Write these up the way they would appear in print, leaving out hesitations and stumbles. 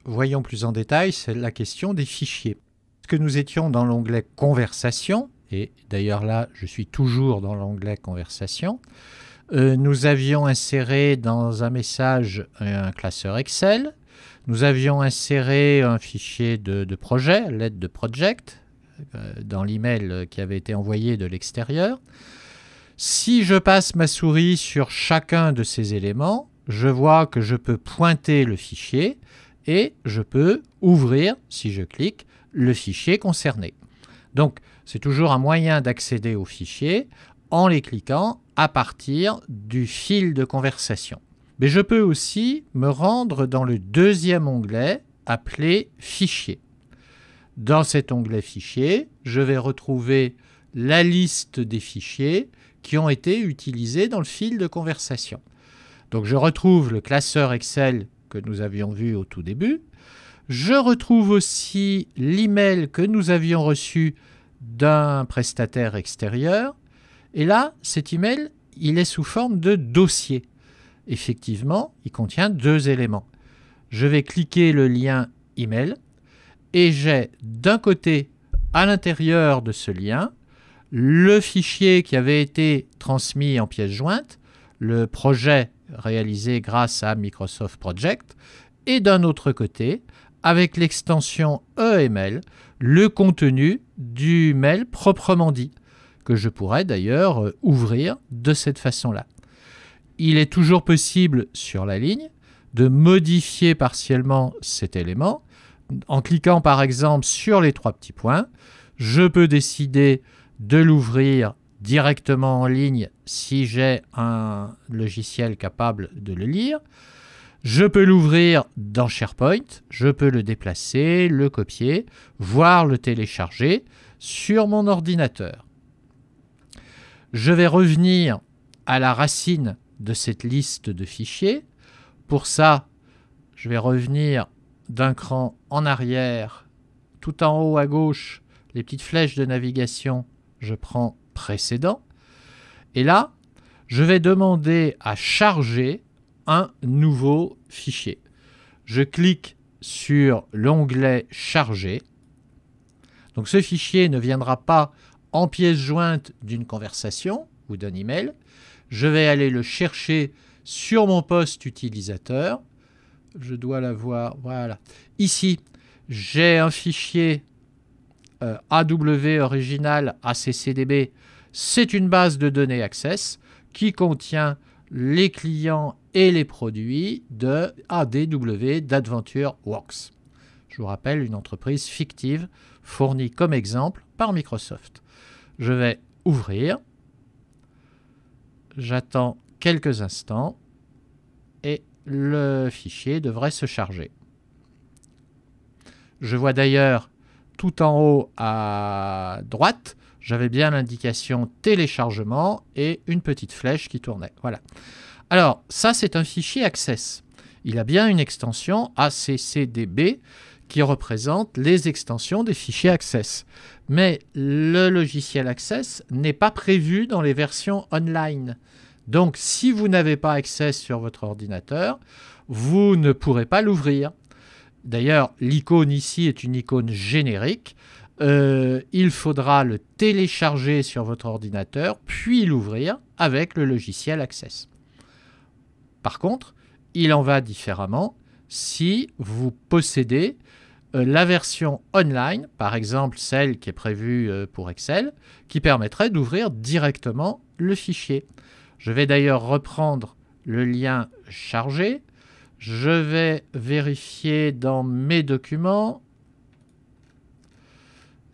voyons plus en détail, c'est la question des fichiers. Parce que nous étions dans l'onglet Conversation, et d'ailleurs là, je suis toujours dans l'onglet Conversation. Nous avions inséré dans un message un classeur Excel. Nous avions inséré un fichier de projet, l'aide de project, dans l'email qui avait été envoyé de l'extérieur. Si je passe ma souris sur chacun de ces éléments, je vois que je peux pointer le fichier et je peux ouvrir, si je clique, le fichier concerné. Donc, c'est toujours un moyen d'accéder au fichier en les cliquant à partir du fil de conversation. Mais je peux aussi me rendre dans le deuxième onglet appelé Fichier. Dans cet onglet Fichier, je vais retrouver la liste des fichiers qui ont été utilisés dans le fil de conversation. Donc je retrouve le classeur Excel que nous avions vu au tout début. Je retrouve aussi l'email que nous avions reçu d'un prestataire extérieur. Et là, cet email, il est sous forme de dossier. Effectivement, il contient deux éléments. Je vais cliquer le lien email et j'ai d'un côté, à l'intérieur de ce lien, le fichier qui avait été transmis en pièce jointe, le projet réalisé grâce à Microsoft Project, et d'un autre côté, avec l'extension EML, le contenu du mail proprement dit, que je pourrais d'ailleurs ouvrir de cette façon-là. Il est toujours possible sur la ligne de modifier partiellement cet élément. En cliquant par exemple sur les trois petits points, je peux décider de l'ouvrir directement en ligne si j'ai un logiciel capable de le lire. Je peux l'ouvrir dans SharePoint, je peux le déplacer, le copier, voire le télécharger sur mon ordinateur. Je vais revenir à la racine de cette liste de fichiers. Pour ça, je vais revenir d'un cran en arrière, tout en haut à gauche, les petites flèches de navigation, je prends précédent. Et là, je vais demander à charger un nouveau fichier. Je clique sur l'onglet Charger. Donc ce fichier ne viendra pas en pièce jointe d'une conversation ou d'un email. Je vais aller le chercher sur mon poste utilisateur. Je dois l'avoir, voilà. Ici, j'ai un fichier AW original ACCDB. C'est une base de données Access qui contient les clients et les produits de ADW d'AdventureWorks. Je vous rappelle, une entreprise fictive fournie comme exemple par Microsoft. Je vais ouvrir. J'attends quelques instants et le fichier devrait se charger. Je vois d'ailleurs tout en haut à droite, j'avais bien l'indication téléchargement et une petite flèche qui tournait. Voilà. Alors, ça, c'est un fichier Access. Il a bien une extension ACCDB qui représente les extensions des fichiers Access. Mais le logiciel Access n'est pas prévu dans les versions online. Donc, si vous n'avez pas Access sur votre ordinateur, vous ne pourrez pas l'ouvrir. D'ailleurs, l'icône ici est une icône générique. Il faudra le télécharger sur votre ordinateur, puis l'ouvrir avec le logiciel Access. Par contre, il en va différemment si vous possédez la version online, par exemple celle qui est prévue pour Excel, qui permettrait d'ouvrir directement le fichier. Je vais d'ailleurs reprendre le lien chargé. Je vais vérifier dans mes documents.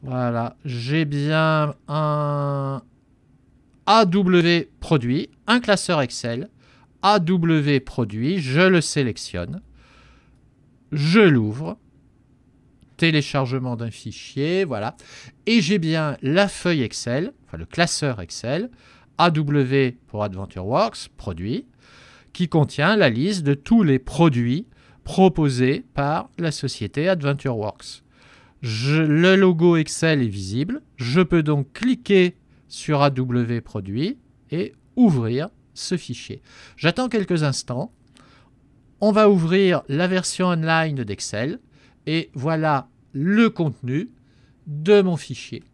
Voilà, j'ai bien un AW produit, un classeur Excel, AW produit, je le sélectionne, je l'ouvre, téléchargement d'un fichier, voilà, et j'ai bien la feuille Excel, enfin le classeur Excel, AW pour AdventureWorks, produit, qui contient la liste de tous les produits proposés par la société AdventureWorks. Le logo Excel est visible. Je peux donc cliquer sur AW produit et ouvrir ce fichier. J'attends quelques instants. On va ouvrir la version online d'Excel et voilà le contenu de mon fichier.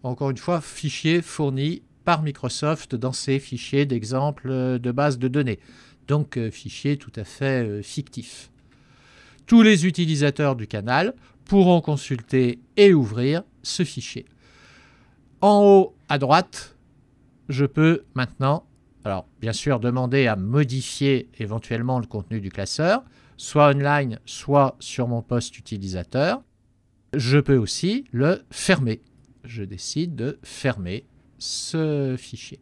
Encore une fois, fichier fourni par Microsoft dans ses fichiers d'exemple de base de données. Donc, fichier tout à fait fictif. Tous les utilisateurs du canal pourront consulter et ouvrir ce fichier. En haut à droite, je peux maintenant, alors bien sûr, demander à modifier éventuellement le contenu du classeur, soit online, soit sur mon poste utilisateur. Je peux aussi le fermer. Je décide de fermer ce fichier.